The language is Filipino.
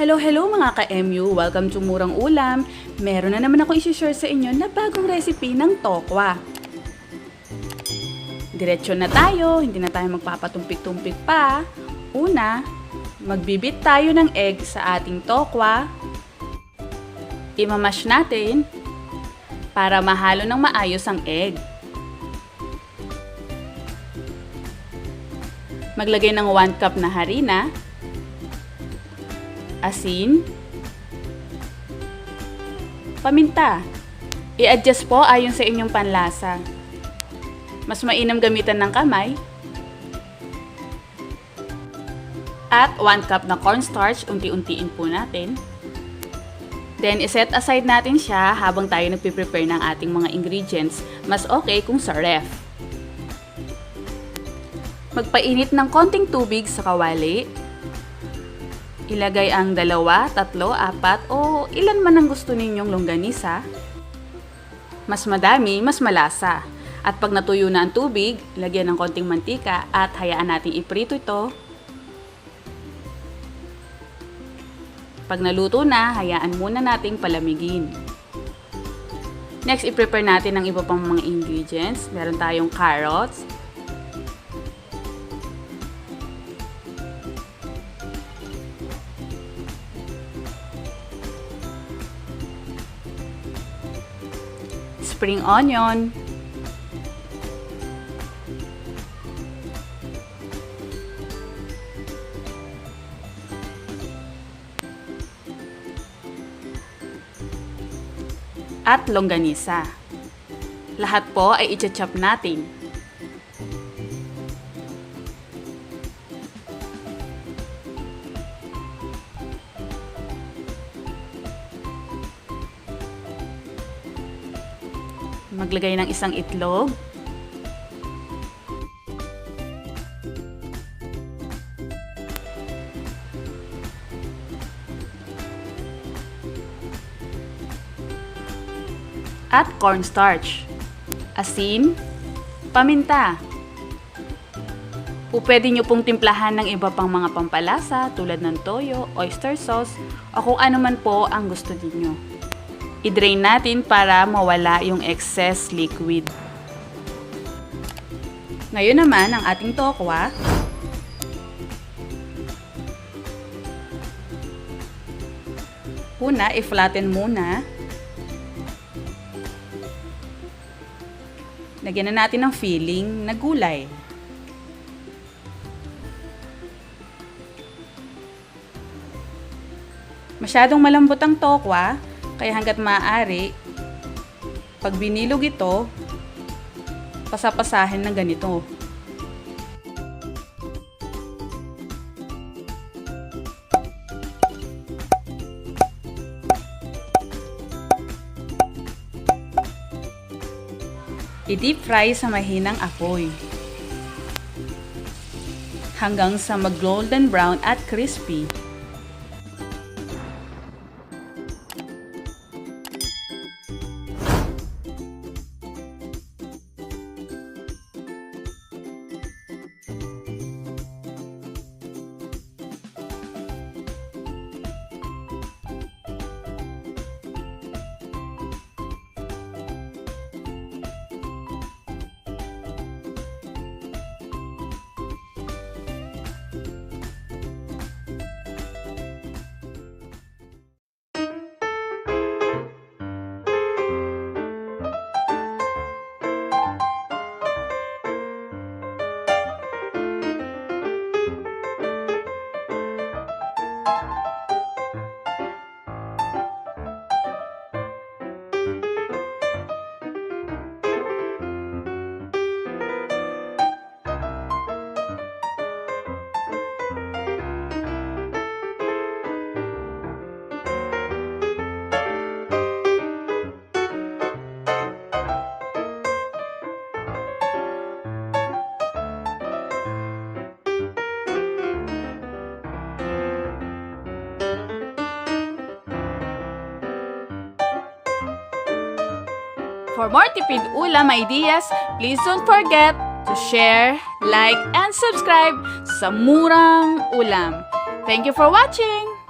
Hello mga ka-MU! Welcome to Murang Ulam! Meron na naman ako i-share sa inyo na bagong recipe ng Tokwa. Diretso na tayo, hindi na tayo magpapatumpik-tumpik pa. Una, magbibit tayo ng egg sa ating Tokwa. Imamash natin para mahalo ng maayos ang egg. Maglagay ng 1 cup na harina, asin, paminta. I-adjust po ayon sa inyong panlasa. Mas mainam gamitan ng kamay. At 1 cup na cornstarch, unti-untiin po natin. Then, iset aside natin siya habang tayo nagpiprepare ng ating mga ingredients. Mas okay kung sa ref. Magpainit ng konting tubig sa kawali. Ilagay ang 2, 3, 4 o ilan man ang gusto ninyong longganisa. Mas madami, mas malasa. At pag natuyo na ang tubig, lagyan ng konting mantika at hayaan natin iprito ito. Pag naluto na, hayaan muna nating palamigin. Next, i-prepare natin ang iba pang mga ingredients. Meron tayong carrots, spring onion, at longganisa. Lahat po ay i-chop natin. Maglagay ng isang itlog. At cornstarch. Asin, paminta. Pwede nyo pong timplahan ng iba pang mga pampalasa tulad ng toyo, oyster sauce, o kung ano man po ang gusto niyo. I-drain natin para mawala yung excess liquid. Ngayon naman ang ating tokwa. Una, i-flatten muna. Lagyan na natin ng filling na gulay. Masyadong malambot ang tokwa. Kaya hanggat maaari, pag binilog ito, pasapasahin ng ganito. I-deep fry sa mahinang apoy hanggang sa mag-golden brown at crispy. For more tipid ulam ideas, please don't forget to share, like, and subscribe sa Murang Ulam. Thank you for watching!